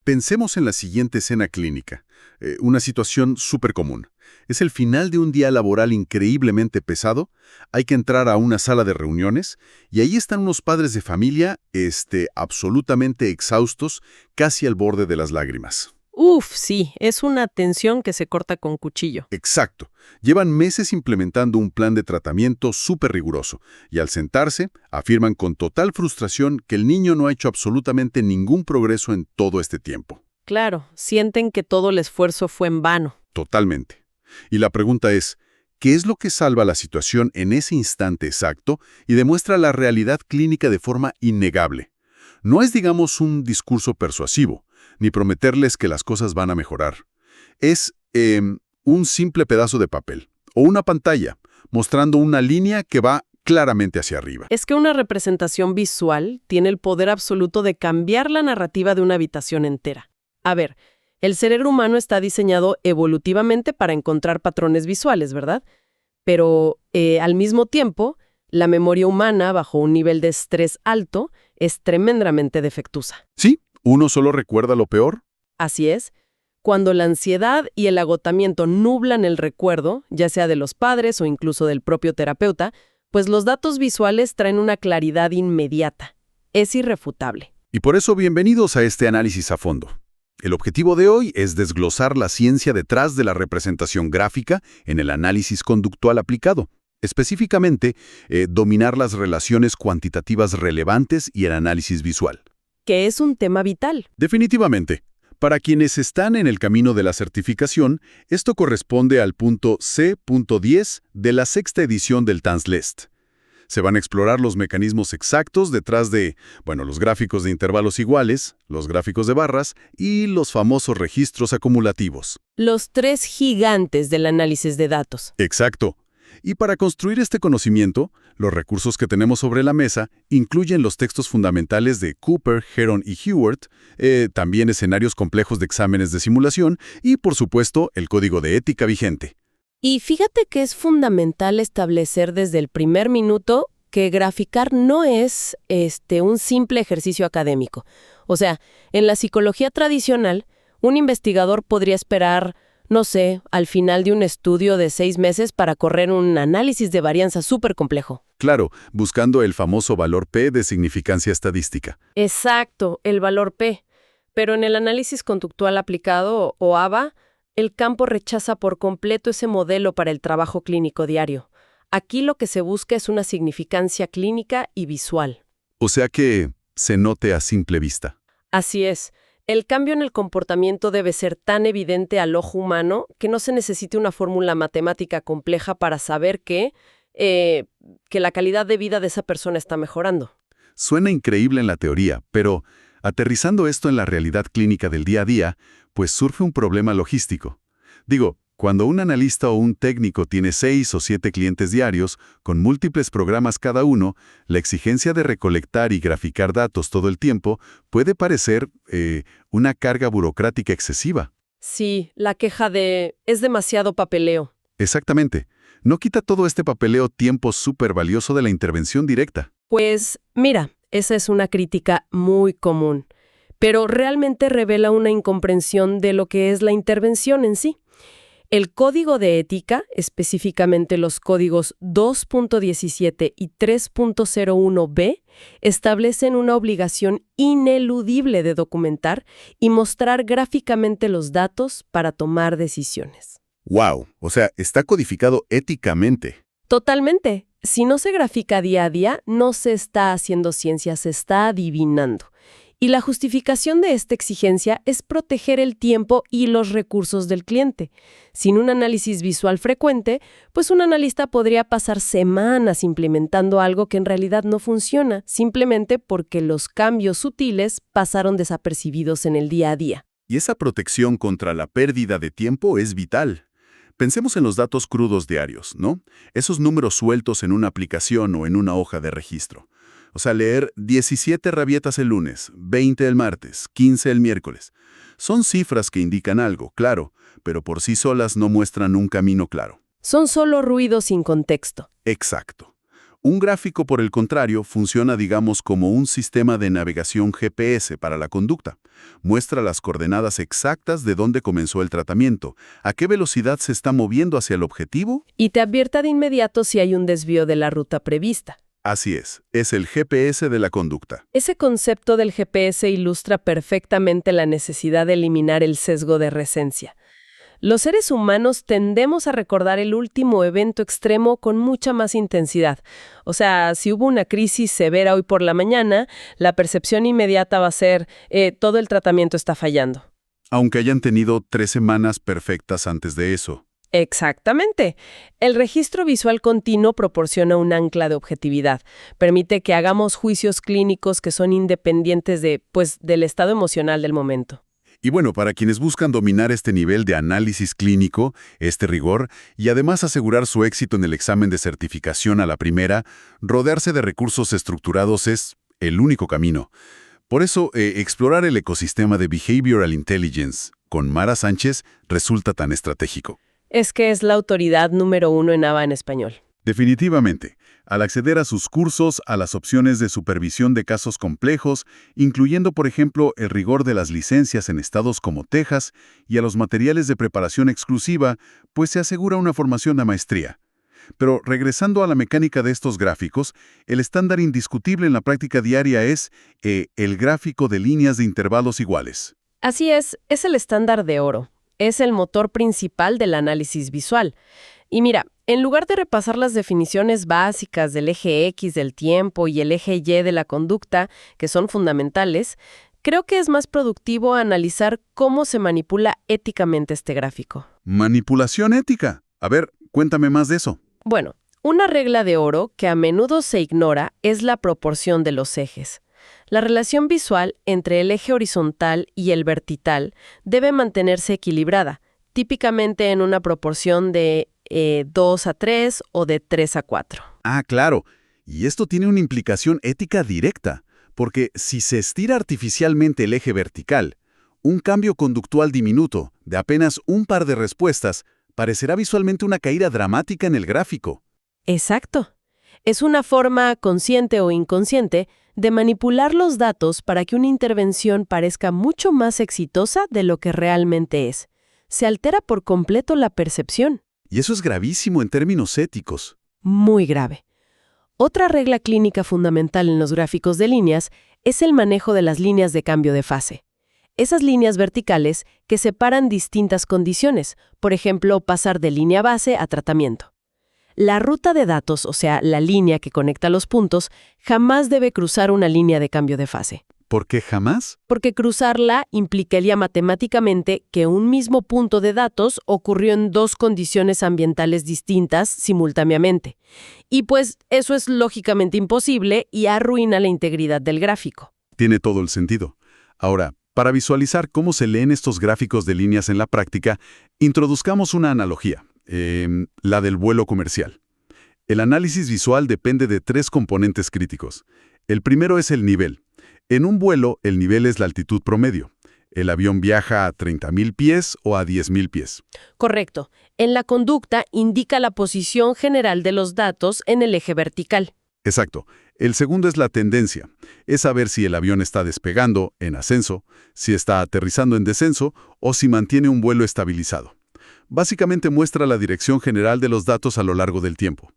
Pensemos en la siguiente escena clínica, una situación súper común. Es el final de un día laboral increíblemente pesado, hay que entrar a una sala de reuniones y ahí están unos padres de familia, absolutamente exhaustos, casi al borde de las lágrimas. Uf, sí, es una tensión que se corta con cuchillo. Exacto. Llevan meses implementando un plan de tratamiento súper riguroso y al sentarse afirman con total frustración que el niño no ha hecho absolutamente ningún progreso en todo este tiempo. Claro, sienten que todo el esfuerzo fue en vano. Totalmente. Y la pregunta es, ¿qué es lo que salva la situación en ese instante exacto y demuestra la realidad clínica de forma innegable? No es, digamos, un discurso persuasivo, ni prometerles que las cosas van a mejorar. Es un simple pedazo de papel o una pantalla mostrando una línea que va claramente hacia arriba. Es que una representación visual tiene el poder absoluto de cambiar la narrativa de una habitación entera. A ver, el cerebro humano está diseñado evolutivamente para encontrar patrones visuales, ¿verdad? Pero al mismo tiempo, la memoria humana, bajo un nivel de estrés alto, es tremendamente defectuosa. Sí, uno solo recuerda lo peor. Así es. Cuando la ansiedad y el agotamiento nublan el recuerdo, ya sea de los padres o incluso del propio terapeuta, pues los datos visuales traen una claridad inmediata. Es irrefutable. Y por eso bienvenidos a este análisis a fondo. El objetivo de hoy es desglosar la ciencia detrás de la representación gráfica en el análisis conductual aplicado. Específicamente, dominar las relaciones cuantitativas relevantes y el análisis visual. Que es un tema vital. Definitivamente. Para quienes están en el camino de la certificación, esto corresponde al punto C.10 de la sexta edición del TANSLEST. Se van a explorar los mecanismos exactos detrás de, los gráficos de intervalos iguales, los gráficos de barras y los famosos registros acumulativos. Los tres gigantes del análisis de datos. Exacto. Y para construir este conocimiento, los recursos que tenemos sobre la mesa incluyen los textos fundamentales de Cooper, Heron y Hewart, también escenarios complejos de exámenes de simulación y, por supuesto, el código de ética vigente. Y fíjate que es fundamental establecer desde el primer minuto que graficar no es un simple ejercicio académico. O sea, en la psicología tradicional, un investigador podría esperar, no sé, al final de un estudio de 6 meses para correr un análisis de varianza súper complejo. Claro, buscando el famoso valor P de significancia estadística. Exacto, el valor P. Pero en el análisis conductual aplicado, o ABA, el campo rechaza por completo ese modelo para el trabajo clínico diario. Aquí lo que se busca es una significancia clínica y visual. O sea que se note a simple vista. Así es. El cambio en el comportamiento debe ser tan evidente al ojo humano que no se necesite una fórmula matemática compleja para saber que la calidad de vida de esa persona está mejorando. Suena increíble en la teoría, pero aterrizando esto en la realidad clínica del día a día, pues surge un problema logístico. Digo, cuando un analista o un técnico tiene 6 o 7 clientes diarios, con múltiples programas cada uno, la exigencia de recolectar y graficar datos todo el tiempo puede parecer una carga burocrática excesiva. Sí, la queja de «es demasiado papeleo». Exactamente. No quita todo este papeleo tiempo súper valioso de la intervención directa. Pues, mira, esa es una crítica muy común, pero realmente revela una incomprensión de lo que es la intervención en sí. El código de ética, específicamente los códigos 2.17 y 3.01b, establecen una obligación ineludible de documentar y mostrar gráficamente los datos para tomar decisiones. ¡Wow! O sea, está codificado éticamente. Totalmente. Si no se grafica día a día, no se está haciendo ciencia, se está adivinando. Y la justificación de esta exigencia es proteger el tiempo y los recursos del cliente. Sin un análisis visual frecuente, pues un analista podría pasar semanas implementando algo que en realidad no funciona, simplemente porque los cambios sutiles pasaron desapercibidos en el día a día. Y esa protección contra la pérdida de tiempo es vital. Pensemos en los datos crudos diarios, ¿no? Esos números sueltos en una aplicación o en una hoja de registro. O sea, leer 17 rabietas el lunes, 20 el martes, 15 el miércoles. Son cifras que indican algo, claro, pero por sí solas no muestran un camino claro. Son solo ruidos sin contexto. Exacto. Un gráfico, por el contrario, funciona, digamos, como un sistema de navegación GPS para la conducta. Muestra las coordenadas exactas de dónde comenzó el tratamiento, a qué velocidad se está moviendo hacia el objetivo. Y te advierta de inmediato si hay un desvío de la ruta prevista. Así es el GPS de la conducta. Ese concepto del GPS ilustra perfectamente la necesidad de eliminar el sesgo de recencia. Los seres humanos tendemos a recordar el último evento extremo con mucha más intensidad. O sea, si hubo una crisis severa hoy por la mañana, la percepción inmediata va a ser, todo el tratamiento está fallando. Aunque hayan tenido 3 semanas perfectas antes de eso. Exactamente. El registro visual continuo proporciona un ancla de objetividad. Permite que hagamos juicios clínicos que son independientes del estado emocional del momento. Y bueno, para quienes buscan dominar este nivel de análisis clínico, este rigor, y además asegurar su éxito en el examen de certificación a la primera, rodearse de recursos estructurados es el único camino. Por eso, explorar el ecosistema de Behavioral Intelligence con Mara Sánchez resulta tan estratégico. Es que es la autoridad número 1 en ABA en español. Definitivamente, al acceder a sus cursos, a las opciones de supervisión de casos complejos, incluyendo, por ejemplo, el rigor de las licencias en estados como Texas y a los materiales de preparación exclusiva, pues se asegura una formación de maestría. Pero regresando a la mecánica de estos gráficos, el estándar indiscutible en la práctica diaria es el gráfico de líneas de intervalos iguales. Así es el estándar de oro. Es el motor principal del análisis visual. Y mira, en lugar de repasar las definiciones básicas del eje X del tiempo y el eje Y de la conducta, que son fundamentales, creo que es más productivo analizar cómo se manipula éticamente este gráfico. ¿Manipulación ética? A ver, cuéntame más de eso. Bueno, una regla de oro que a menudo se ignora es la proporción de los ejes. La relación visual entre el eje horizontal y el vertical debe mantenerse equilibrada, típicamente en una proporción de 2:3 o de 3:4. Ah, claro. Y esto tiene una implicación ética directa, porque si se estira artificialmente el eje vertical, un cambio conductual diminuto de apenas un par de respuestas parecerá visualmente una caída dramática en el gráfico. Exacto. Es una forma, consciente o inconsciente, de manipular los datos para que una intervención parezca mucho más exitosa de lo que realmente es. Se altera por completo la percepción. Y eso es gravísimo en términos éticos. Muy grave. Otra regla clínica fundamental en los gráficos de líneas es el manejo de las líneas de cambio de fase. Esas líneas verticales que separan distintas condiciones, por ejemplo, pasar de línea base a tratamiento. La ruta de datos, o sea, la línea que conecta los puntos, jamás debe cruzar una línea de cambio de fase. ¿Por qué jamás? Porque cruzarla implicaría matemáticamente que un mismo punto de datos ocurrió en 2 condiciones ambientales distintas simultáneamente. Y pues eso es lógicamente imposible y arruina la integridad del gráfico. Tiene todo el sentido. Ahora, para visualizar cómo se leen estos gráficos de líneas en la práctica, introduzcamos una analogía, la del vuelo comercial. El análisis visual depende de 3 componentes críticos. El primero es el nivel. En un vuelo, el nivel es la altitud promedio. El avión viaja a 30.000 pies o a 10.000 pies. Correcto. En la conducta indica la posición general de los datos en el eje vertical. Exacto. El segundo es la tendencia. Es saber si el avión está despegando, en ascenso, si está aterrizando en descenso o si mantiene un vuelo estabilizado. Básicamente muestra la dirección general de los datos a lo largo del tiempo.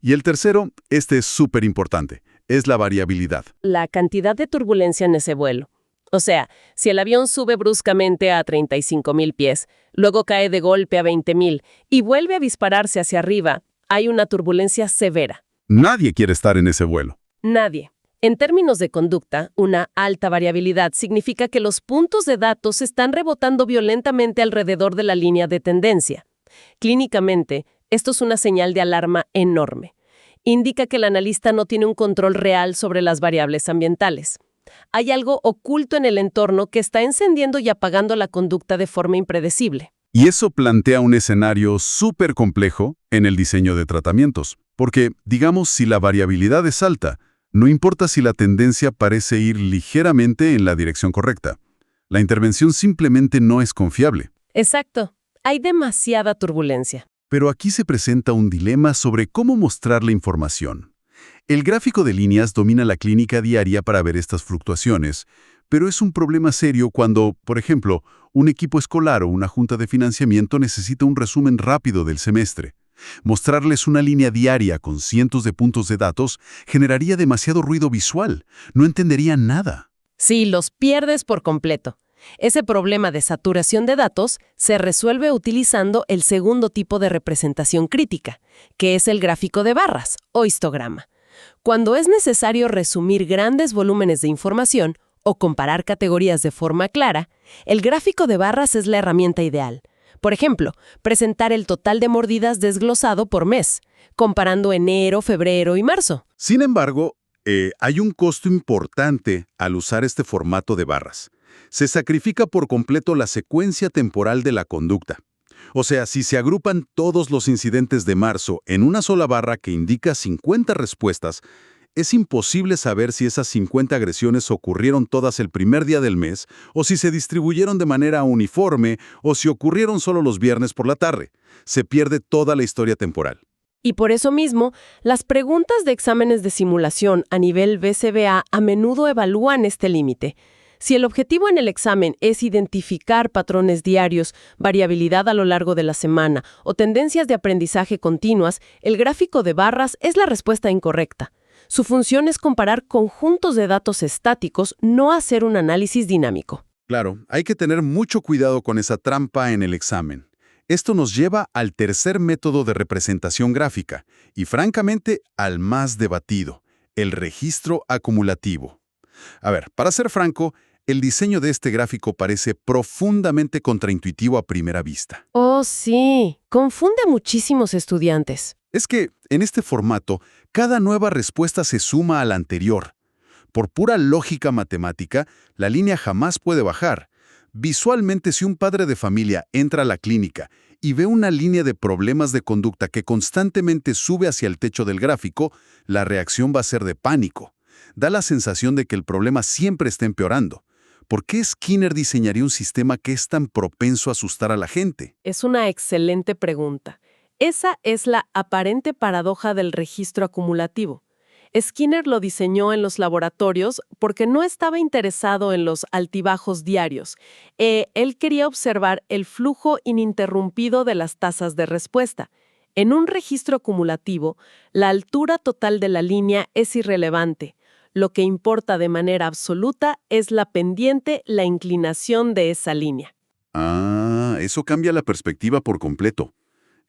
Y el tercero, este es súper importante, es la variabilidad. La cantidad de turbulencia en ese vuelo. O sea, si el avión sube bruscamente a 35.000 pies, luego cae de golpe a 20.000 y vuelve a dispararse hacia arriba, hay una turbulencia severa. Nadie quiere estar en ese vuelo. Nadie. En términos de conducta, una alta variabilidad significa que los puntos de datos están rebotando violentamente alrededor de la línea de tendencia. Clínicamente, esto es una señal de alarma enorme. Indica que el analista no tiene un control real sobre las variables ambientales. Hay algo oculto en el entorno que está encendiendo y apagando la conducta de forma impredecible. Y eso plantea un escenario súper complejo en el diseño de tratamientos. Porque, digamos, si la variabilidad es alta, no importa si la tendencia parece ir ligeramente en la dirección correcta. La intervención simplemente no es confiable. Exacto. Hay demasiada turbulencia. Pero aquí se presenta un dilema sobre cómo mostrar la información. El gráfico de líneas domina la clínica diaria para ver estas fluctuaciones, pero es un problema serio cuando, por ejemplo, un equipo escolar o una junta de financiamiento necesita un resumen rápido del semestre. Mostrarles una línea diaria con cientos de puntos de datos generaría demasiado ruido visual. No entenderían nada. Sí, los pierdes por completo. Ese problema de saturación de datos se resuelve utilizando el segundo tipo de representación crítica, que es el gráfico de barras o histograma. Cuando es necesario resumir grandes volúmenes de información o comparar categorías de forma clara, el gráfico de barras es la herramienta ideal. Por ejemplo, presentar el total de mordidas desglosado por mes, comparando enero, febrero y marzo. Sin embargo, hay un costo importante al usar este formato de barras. Se sacrifica por completo la secuencia temporal de la conducta. O sea, si se agrupan todos los incidentes de marzo en una sola barra que indica 50 respuestas, es imposible saber si esas 50 agresiones ocurrieron todas el primer día del mes, o si se distribuyeron de manera uniforme, o si ocurrieron solo los viernes por la tarde. Se pierde toda la historia temporal. Y por eso mismo, las preguntas de exámenes de simulación a nivel BCBA a menudo evalúan este límite. Si el objetivo en el examen es identificar patrones diarios, variabilidad a lo largo de la semana o tendencias de aprendizaje continuas, el gráfico de barras es la respuesta incorrecta. Su función es comparar conjuntos de datos estáticos, no hacer un análisis dinámico. Claro, hay que tener mucho cuidado con esa trampa en el examen. Esto nos lleva al tercer método de representación gráfica y, francamente, al más debatido, el registro acumulativo. A ver, para ser franco, el diseño de este gráfico parece profundamente contraintuitivo a primera vista. Oh, sí. Confunde a muchísimos estudiantes. Es que, en este formato, cada nueva respuesta se suma a la anterior. Por pura lógica matemática, la línea jamás puede bajar. Visualmente, si un padre de familia entra a la clínica y ve una línea de problemas de conducta que constantemente sube hacia el techo del gráfico, la reacción va a ser de pánico. Da la sensación de que el problema siempre está empeorando. ¿Por qué Skinner diseñaría un sistema que es tan propenso a asustar a la gente? Es una excelente pregunta. Esa es la aparente paradoja del registro acumulativo. Skinner lo diseñó en los laboratorios porque no estaba interesado en los altibajos diarios. Él quería observar el flujo ininterrumpido de las tasas de respuesta. En un registro acumulativo, la altura total de la línea es irrelevante. Lo que importa de manera absoluta es la pendiente, la inclinación de esa línea. Ah, eso cambia la perspectiva por completo.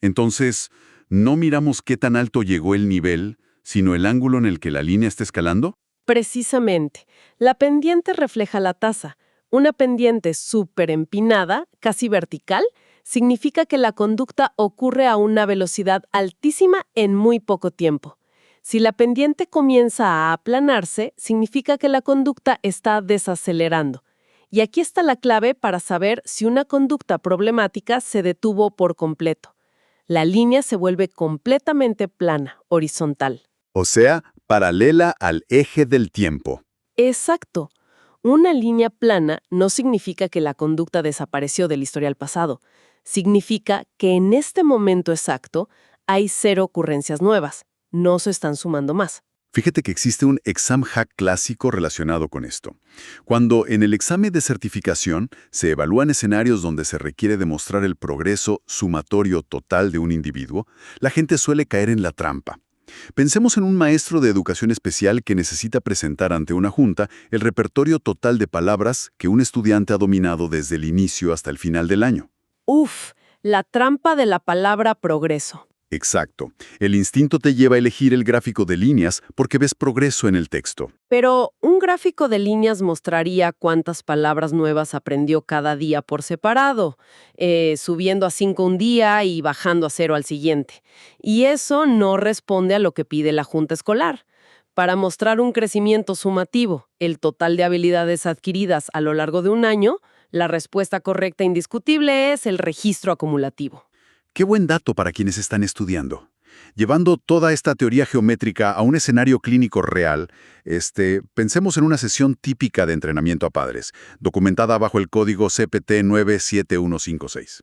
Entonces, ¿no miramos qué tan alto llegó el nivel, sino el ángulo en el que la línea está escalando? Precisamente. La pendiente refleja la tasa. Una pendiente súper empinada, casi vertical, significa que la conducta ocurre a una velocidad altísima en muy poco tiempo. Si la pendiente comienza a aplanarse, significa que la conducta está desacelerando. Y aquí está la clave para saber si una conducta problemática se detuvo por completo. La línea se vuelve completamente plana, horizontal. O sea, paralela al eje del tiempo. Exacto. Una línea plana no significa que la conducta desapareció del historial pasado. Significa que en este momento exacto hay 0 ocurrencias nuevas. No se están sumando más. Fíjate que existe un exam hack clásico relacionado con esto. Cuando en el examen de certificación se evalúan escenarios donde se requiere demostrar el progreso sumatorio total de un individuo, la gente suele caer en la trampa. Pensemos en un maestro de educación especial que necesita presentar ante una junta el repertorio total de palabras que un estudiante ha dominado desde el inicio hasta el final del año. Uf, la trampa de la palabra progreso. Exacto. El instinto te lleva a elegir el gráfico de líneas porque ves progreso en el texto. Pero un gráfico de líneas mostraría cuántas palabras nuevas aprendió cada día por separado, subiendo a 5 un día y bajando a 0 al siguiente. Y eso no responde a lo que pide la junta escolar. Para mostrar un crecimiento sumativo, el total de habilidades adquiridas a lo largo de un año, la respuesta correcta e indiscutible es el registro acumulativo. Qué buen dato para quienes están estudiando. Llevando toda esta teoría geométrica a un escenario clínico real, pensemos en una sesión típica de entrenamiento a padres, documentada bajo el código CPT 97156.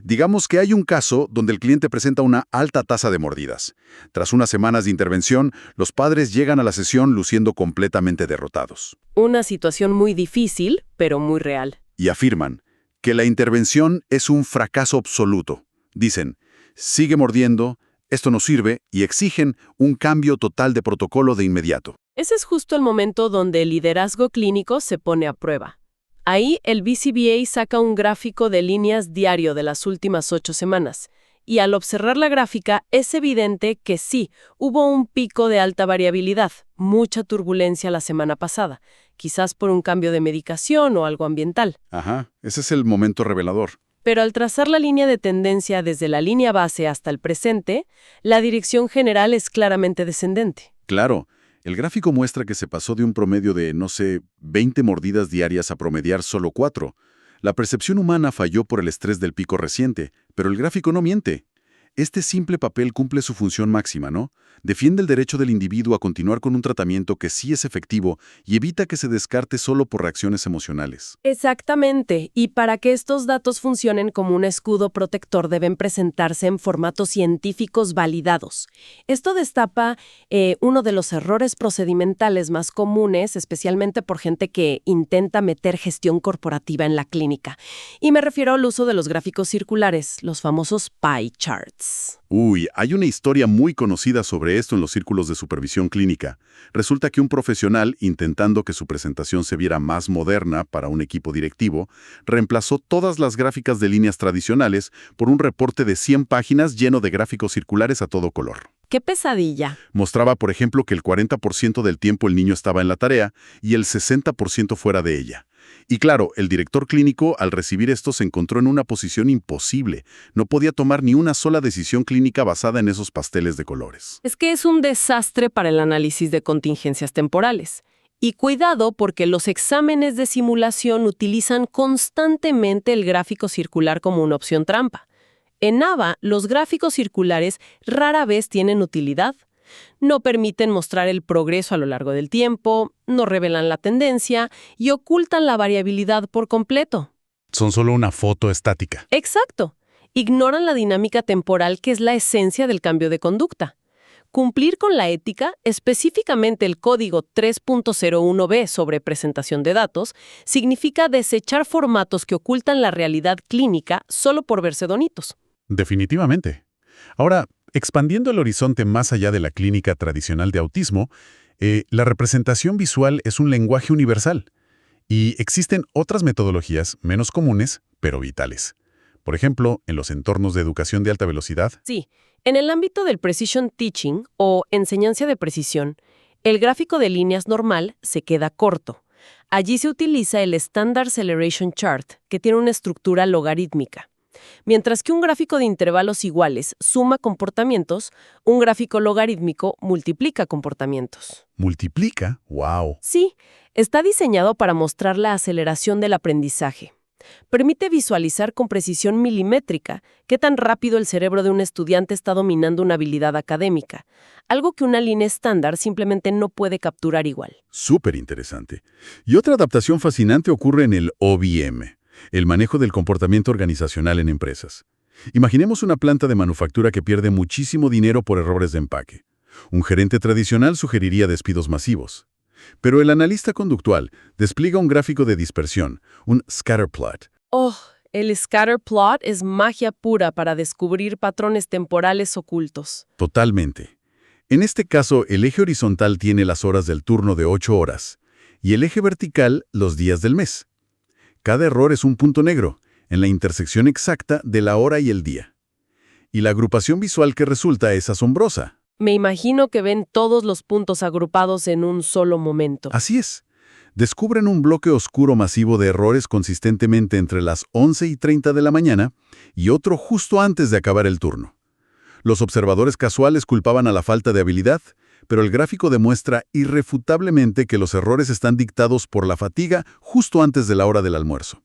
Digamos que hay un caso donde el cliente presenta una alta tasa de mordidas. Tras unas semanas de intervención, los padres llegan a la sesión luciendo completamente derrotados. Una situación muy difícil, pero muy real. Y afirman que la intervención es un fracaso absoluto. Dicen, sigue mordiendo, esto no sirve, y exigen un cambio total de protocolo de inmediato. Ese es justo el momento donde el liderazgo clínico se pone a prueba. Ahí el BCBA saca un gráfico de líneas diario de las últimas 8 semanas, y al observar la gráfica es evidente que sí, hubo un pico de alta variabilidad, mucha turbulencia la semana pasada, quizás por un cambio de medicación o algo ambiental. Ajá, ese es el momento revelador. Pero al trazar la línea de tendencia desde la línea base hasta el presente, la dirección general es claramente descendente. Claro, el gráfico muestra que se pasó de un promedio de, no sé, 20 mordidas diarias a promediar solo 4. La percepción humana falló por el estrés del pico reciente, pero el gráfico no miente. Este simple papel cumple su función máxima, ¿no? Defiende el derecho del individuo a continuar con un tratamiento que sí es efectivo y evita que se descarte solo por reacciones emocionales. Exactamente, y para que estos datos funcionen como un escudo protector deben presentarse en formatos científicos validados. Esto destapa uno de los errores procedimentales más comunes, especialmente por gente que intenta meter gestión corporativa en la clínica. Y me refiero al uso de los gráficos circulares, los famosos pie charts. Uy, hay una historia muy conocida sobre esto en los círculos de supervisión clínica. Resulta que un profesional, intentando que su presentación se viera más moderna para un equipo directivo, reemplazó todas las gráficas de líneas tradicionales por un reporte de 100 páginas lleno de gráficos circulares a todo color. ¡Qué pesadilla! Mostraba, por ejemplo, que el 40% del tiempo el niño estaba en la tarea y el 60% fuera de ella. Y claro, el director clínico, al recibir esto, se encontró en una posición imposible. No podía tomar ni una sola decisión clínica basada en esos pasteles de colores. Es que es un desastre para el análisis de contingencias temporales. Y cuidado porque los exámenes de simulación utilizan constantemente el gráfico circular como una opción trampa. En AVA, los gráficos circulares rara vez tienen utilidad. No permiten mostrar el progreso a lo largo del tiempo, no revelan la tendencia y ocultan la variabilidad por completo. Son solo una foto estática. Exacto. Ignoran la dinámica temporal que es la esencia del cambio de conducta. Cumplir con la ética, específicamente el código 3.01b sobre presentación de datos, significa desechar formatos que ocultan la realidad clínica solo por verse bonitos. Definitivamente. Ahora, expandiendo el horizonte más allá de la clínica tradicional de autismo, la representación visual es un lenguaje universal y existen otras metodologías menos comunes, pero vitales. Por ejemplo, en los entornos de educación de alta velocidad. Sí, en el ámbito del precision teaching o enseñanza de precisión, el gráfico de líneas normal se queda corto. Allí se utiliza el Standard Acceleration Chart, que tiene una estructura logarítmica. Mientras que un gráfico de intervalos iguales suma comportamientos, un gráfico logarítmico multiplica comportamientos. ¿Multiplica? ¡Wow! Sí, está diseñado para mostrar la aceleración del aprendizaje. Permite visualizar con precisión milimétrica qué tan rápido el cerebro de un estudiante está dominando una habilidad académica, algo que una línea estándar simplemente no puede capturar igual. Súper interesante. Y otra adaptación fascinante ocurre en el OBM, el manejo del comportamiento organizacional en empresas. Imaginemos una planta de manufactura que pierde muchísimo dinero por errores de empaque. Un gerente tradicional sugeriría despidos masivos. Pero el analista conductual despliega un gráfico de dispersión, un scatterplot. Oh, el scatterplot es magia pura para descubrir patrones temporales ocultos. Totalmente. En este caso, el eje horizontal tiene las horas del turno de 8 horas y el eje vertical los días del mes. Cada error es un punto negro, en la intersección exacta de la hora y el día. Y la agrupación visual que resulta es asombrosa. Me imagino que ven todos los puntos agrupados en un solo momento. Así es. Descubren un bloque oscuro masivo de errores consistentemente entre las 11:30 de la mañana y otro justo antes de acabar el turno. Los observadores casuales culpaban a la falta de habilidad, pero el gráfico demuestra irrefutablemente que los errores están dictados por la fatiga justo antes de la hora del almuerzo.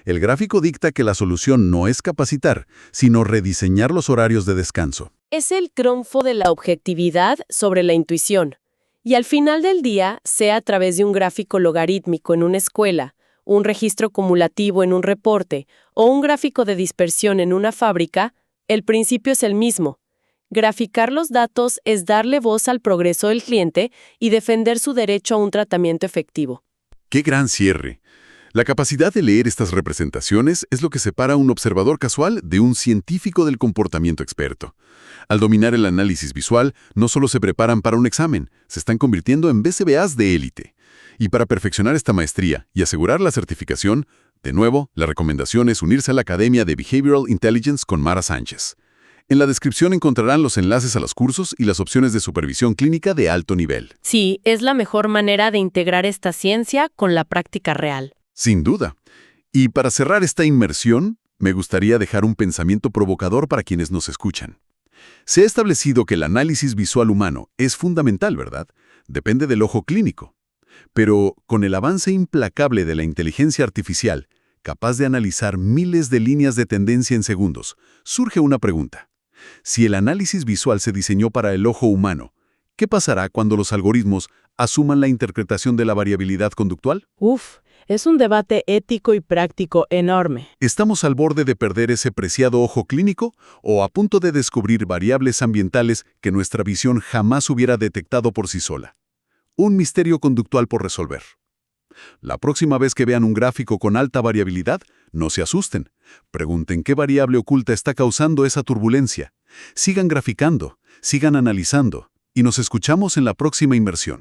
El gráfico dicta que la solución no es capacitar, sino rediseñar los horarios de descanso. Es el triunfo de la objetividad sobre la intuición. Y al final del día, sea a través de un gráfico logarítmico en una escuela un registro cumulativo en un reporte o un gráfico de dispersión en una fábrica, el principio es el mismo. Graficar los datos es darle voz al progreso del cliente y defender su derecho a un tratamiento efectivo. ¡Qué gran cierre! La capacidad de leer estas representaciones es lo que separa a un observador casual de un científico del comportamiento experto. Al dominar el análisis visual, no solo se preparan para un examen, se están convirtiendo en BCBAs de élite. Y para perfeccionar esta maestría y asegurar la certificación, de nuevo, la recomendación es unirse a la Academia de Behavioral Intelligence con Mara Sánchez. En la descripción encontrarán los enlaces a los cursos y las opciones de supervisión clínica de alto nivel. Sí, es la mejor manera de integrar esta ciencia con la práctica real. Sin duda. Y para cerrar esta inmersión, me gustaría dejar un pensamiento provocador para quienes nos escuchan. Se ha establecido que el análisis visual humano es fundamental, ¿verdad? Depende del ojo clínico. Pero con el avance implacable de la inteligencia artificial, capaz de analizar miles de líneas de tendencia en segundos, surge una pregunta. Si el análisis visual se diseñó para el ojo humano, ¿qué pasará cuando los algoritmos asuman la interpretación de la variabilidad conductual? Es un debate ético y práctico enorme. ¿Estamos al borde de perder ese preciado ojo clínico o a punto de descubrir variables ambientales que nuestra visión jamás hubiera detectado por sí sola? Un misterio conductual por resolver. La próxima vez que vean un gráfico con alta variabilidad, no se asusten. Pregunten qué variable oculta está causando esa turbulencia. Sigan graficando, sigan analizando, y nos escuchamos en la próxima inmersión.